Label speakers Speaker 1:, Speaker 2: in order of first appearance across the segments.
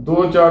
Speaker 1: 2-4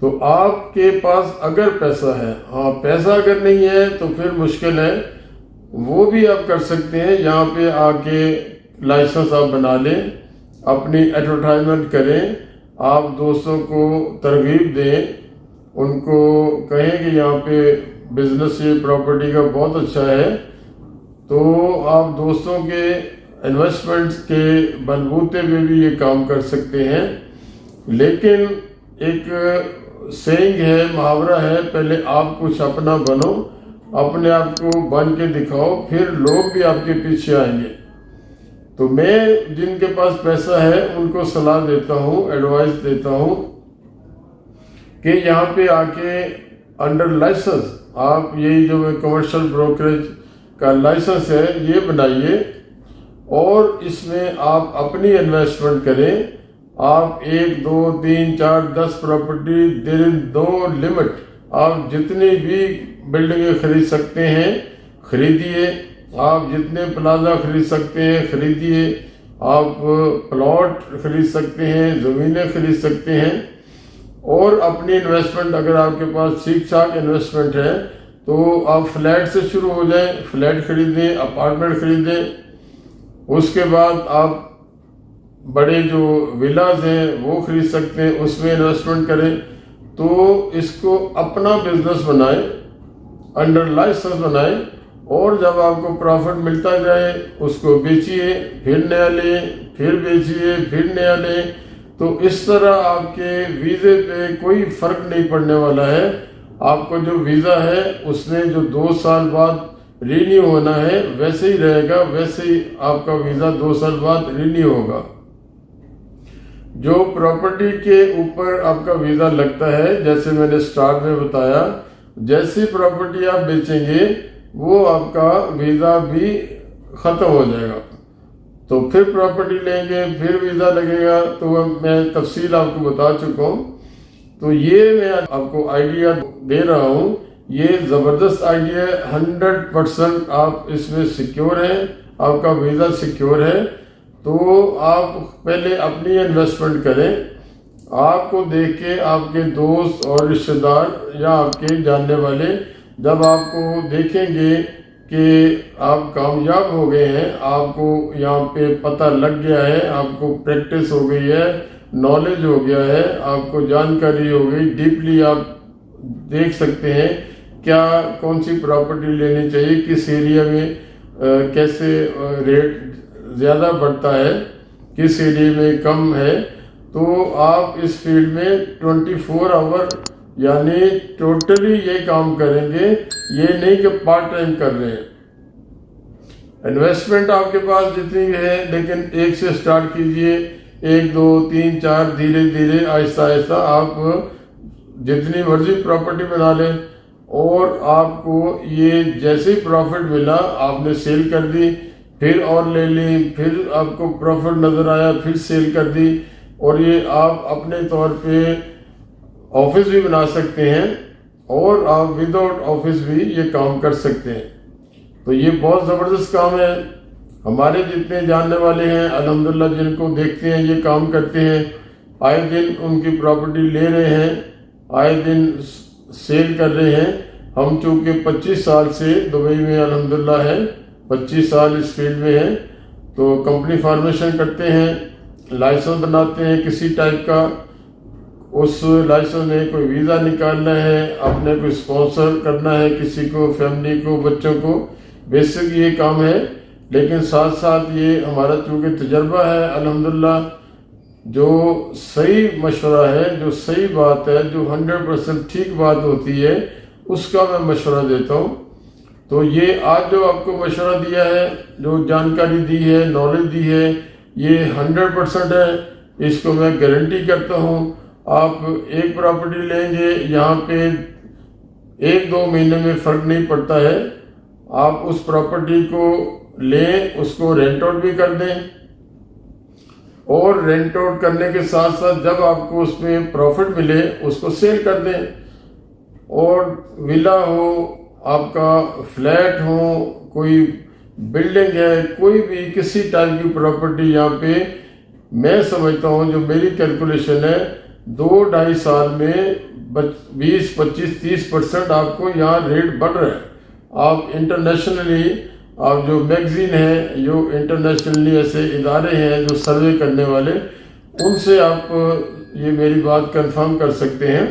Speaker 1: تو آپ کے پاس اگر پیسہ ہے، ہاں پیسہ اگر نہیں ہے تو پھر مشکل ہے، وہ بھی آپ کر سکتے ہیں۔ یہاں پہ آ کے لائسنس آپ بنا لیں، اپنی ایڈورٹائزمنٹ کریں، آپ دوستوں کو ترغیب دیں، ان کو کہیں کہ یہاں پہ بزنس یہ پراپرٹی کا بہت اچھا ہے، تو آپ دوستوں کے انویسٹمنٹس کے بلبوتے پہ بھی یہ کام کر سکتے ہیں۔ لیکن ایک سینگ ہے، محاورہ ہے، پہلے آپ کچھ اپنا بنو، اپنے آپ کو بن کے دکھاؤ، پھر لوگ بھی آپ کے پیچھے آئیں گے۔ تو میں جن کے پاس پیسہ ہے ان کو صلاح دیتا ہوں، ایڈوائز دیتا ہوں کہ یہاں پہ آ کے انڈر لائسنس آپ یہی جو کمرشل بروکریج کا لائسنس ہے یہ بنائیے، اور اس میں آپ اپنی انویسٹمنٹ کریں۔ آپ 1 2 3 4 10 پراپرٹی، دیر از نو لمٹ، آپ جتنی بھی بلڈنگیں خرید سکتے ہیں خریدیے، آپ جتنے پلازا خرید سکتے ہیں خریدیے، آپ پلاٹ خرید سکتے ہیں، زمینیں خرید سکتے ہیں، اور اپنی انویسٹمنٹ اگر آپ کے پاس ٹھیک ٹھاک انویسٹمنٹ ہے تو آپ فلیٹ سے شروع ہو جائیں، فلیٹ خریدیں، اپارٹمنٹ خریدیں، اس کے بعد آپ بڑے جو ولاز ہیں وہ خرید سکتے ہیں، اس میں انویسٹمنٹ کریں۔ تو اس کو اپنا بزنس بنائیں، انڈر لائسنس بنائیں، اور جب آپ کو پروفٹ ملتا جائے اس کو بیچیے، پھر نیا لیں، پھر بیچیے، پھر نیا لیں۔ تو اس طرح آپ کے ویزے پہ کوئی فرق نہیں پڑنے والا ہے۔ آپ کو جو ویزا ہے اس میں جو 2 سال بعد رینیو ہونا ہے ویسے ہی رہے گا، ویسے ہی آپ کا ویزا 2 سال بعد رینیو ہوگا۔ جو پراپرٹی کے اوپر آپ کا ویزا لگتا ہے، جیسے میں نے سٹارٹ میں بتایا، جیسی پراپرٹی آپ بیچیں گے وہ آپ کا ویزا بھی ختم ہو جائے گا۔ تو پھر پراپرٹی لیں گے، پھر ویزا لگے گا، تو میں تفصیل آپ کو بتا چکا ہوں۔ تو یہ میں آپ کو آئیڈیا دے رہا ہوں، یہ زبردست آئیڈیا ہے، 100% آپ اس میں سیکیور ہیں، آپ کا ویزا سیکیور ہے۔ تو آپ پہلے اپنی انویسٹمنٹ کریں، آپ کو دیکھ کے آپ کے دوست اور رشتہ دار یا آپ کے جاننے والے جب آپ کو دیکھیں گے کہ آپ کامیاب ہو گئے ہیں، آپ کو یہاں پہ پتہ لگ گیا ہے، آپ کو پریکٹس ہو گئی ہے، نالج ہو گیا ہے، آپ کو جانکاری ہو گئی، ڈیپلی آپ دیکھ سکتے ہیں کیا کون سی پراپرٹی لینی چاہیے، کس ایریا میں کیسے ریٹ زیادہ بڑھتا ہے، کس ایریا میں کم ہے۔ تو آپ اس فیلڈ میں 24 آور یعنی ٹوٹلی یہ کام کریں گے، یہ نہیں کہ پارٹ ٹائم کر رہے ہیں۔ انویسٹمنٹ آپ کے پاس جتنی بھی ہے، لیکن 1 سے سٹارٹ کیجئے، 1 2 3 4 دھیرے دھیرے آہستہ آہستہ آپ جتنی مرضی پراپرٹی بنا لیں، اور آپ کو یہ جیسے ہی پروفٹ ملا آپ نے سیل کر دی، پھر اور لے لی، پھر آپ کو پروفٹ نظر آیا پھر سیل کر دی، اور یہ آپ اپنے طور پہ آفس بھی بنا سکتے ہیں، اور آپ ود آؤٹ آفس بھی یہ کام کر سکتے ہیں۔ تو یہ بہت زبردست کام ہے۔ ہمارے جتنے جاننے والے ہیں الحمدللہ، جن کو دیکھتے ہیں یہ کام کرتے ہیں، آئے دن ان کی پراپرٹی لے رہے ہیں، آئے دن سیل کر رہے ہیں۔ ہم چونکہ 25 سال سے دبئی میں الحمدللہ ہے، 25 سال اس فیلڈ میں ہیں، تو کمپنی فارمیشن کرتے ہیں، لائسنس بناتے ہیں کسی ٹائپ کا، اس لائسنس میں کوئی ویزا نکالنا ہے، اپنے کو اسپانسر کرنا ہے کسی کو، فیملی کو، بچوں کو، بیسک یہ کام ہے۔ لیکن ساتھ ساتھ یہ ہمارا چونکہ تجربہ ہے الحمدللہ، جو صحیح مشورہ ہے، جو صحیح بات ہے، جو 100% ٹھیک بات ہوتی ہے، اس کا میں مشورہ دیتا ہوں۔ تو یہ آج جو آپ کو مشورہ دیا ہے، جو جانکاری دی ہے، نالج دی ہے، یہ 100% ہے، اس کو میں گارنٹی کرتا ہوں۔ آپ ایک پراپرٹی لیں گے، یہاں پہ 1 2 مہینے میں فرق نہیں پڑتا ہے، آپ اس پراپرٹی کو لیں، اس کو رینٹ آؤٹ بھی کر دیں، اور رینٹ آؤٹ کرنے کے ساتھ ساتھ جب آپ کو اس میں پروفٹ ملے اس کو سیل کر دیں۔ اور ولا ہو، آپ کا فلیٹ ہو، کوئی بلڈنگ ہے، کوئی بھی کسی ٹائپ کی پراپرٹی، یہاں پہ میں سمجھتا ہوں جو میری کیلکولیشن ہے 2 2.5 سال میں 20-25-30% آپ کو یہاں ریٹ بڑھ رہا ہے. آپ انٹرنیشنلی آپ جو میگزین ہیں، جو انٹرنیشنلی ایسے ادارے ہیں جو سروے کرنے والے، ان سے آپ یہ میری بات کنفرم کر سکتے ہیں.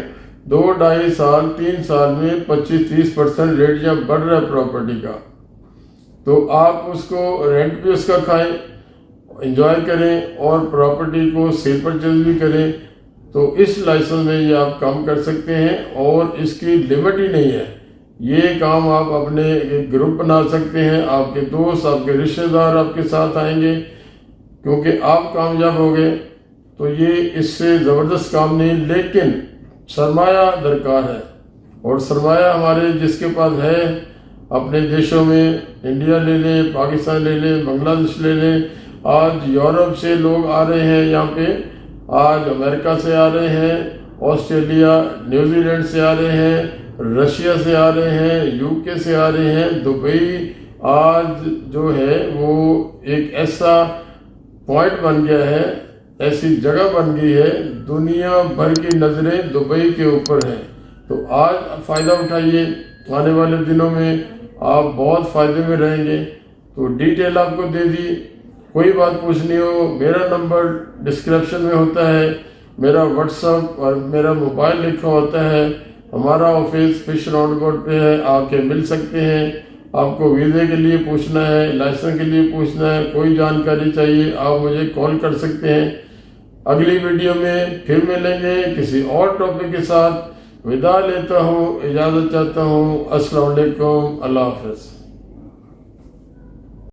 Speaker 1: 2-2.5 سال 3 سال میں 25-30% ریٹ جب بڑھ رہا ہے پراپرٹی کا، تو آپ اس کو رینٹ بھی اس کا کھائیں، انجوائے کریں اور پراپرٹی کو سیل پرچیز بھی کریں. تو اس لائسنس میں یہ آپ کام کر سکتے ہیں اور اس کی لمٹ ہی نہیں ہے. یہ کام آپ اپنے گروپ بنا سکتے ہیں، آپ کے دوست، آپ کے رشتہ دار آپ کے ساتھ آئیں گے، کیونکہ آپ کامیاب ہو گئے. تو یہ اس سے زبردست کام نہیں، لیکن سرمایہ درکار ہے. اور سرمایہ ہمارے جس کے پاس ہے اپنے دیشوں میں، انڈیا لے لیں، پاکستان لے لیں، بنگلہ دیش لے لیں. آج یورپ سے لوگ آ رہے ہیں یہاں پہ، آج امریکہ سے آ رہے ہیں، آسٹریلیا، نیوزی لینڈ سے آ رہے ہیں، رشیا سے آ رہے ہیں، یو کے سے آ رہے ہیں. دبئی آج جو ہے وہ ایک ایسا پوائنٹ بن گیا ہے، ایسی جگہ بن گئی ہے، دنیا بھر کی نظریں دبئی کے اوپر ہیں. تو آج فائدہ اٹھائیے، آنے والے دنوں میں آپ بہت فائدے میں رہیں گے. تو ڈیٹیل آپ کو دے دی. کوئی بات پوچھنی ہو، میرا نمبر ڈسکرپشن میں ہوتا ہے، میرا واٹس ایپ اور میرا موبائل لکھا ہوتا ہے. ہمارا آفس فش راؤنڈ بورڈ پہ ہے، آ کے مل سکتے ہیں. آپ کو ویزے کے لیے پوچھنا ہے، لائسنس کے لیے پوچھنا ہے، کوئی جانکاری چاہیے، آپ مجھے کال کر سکتے ہیں. اگلی ویڈیو میں پھر ملیں گے کسی اور ٹاپک کے ساتھ. وداع لیتا ہوں، اجازت چاہتا ہوں. السلام علیکم، اللہ حافظ.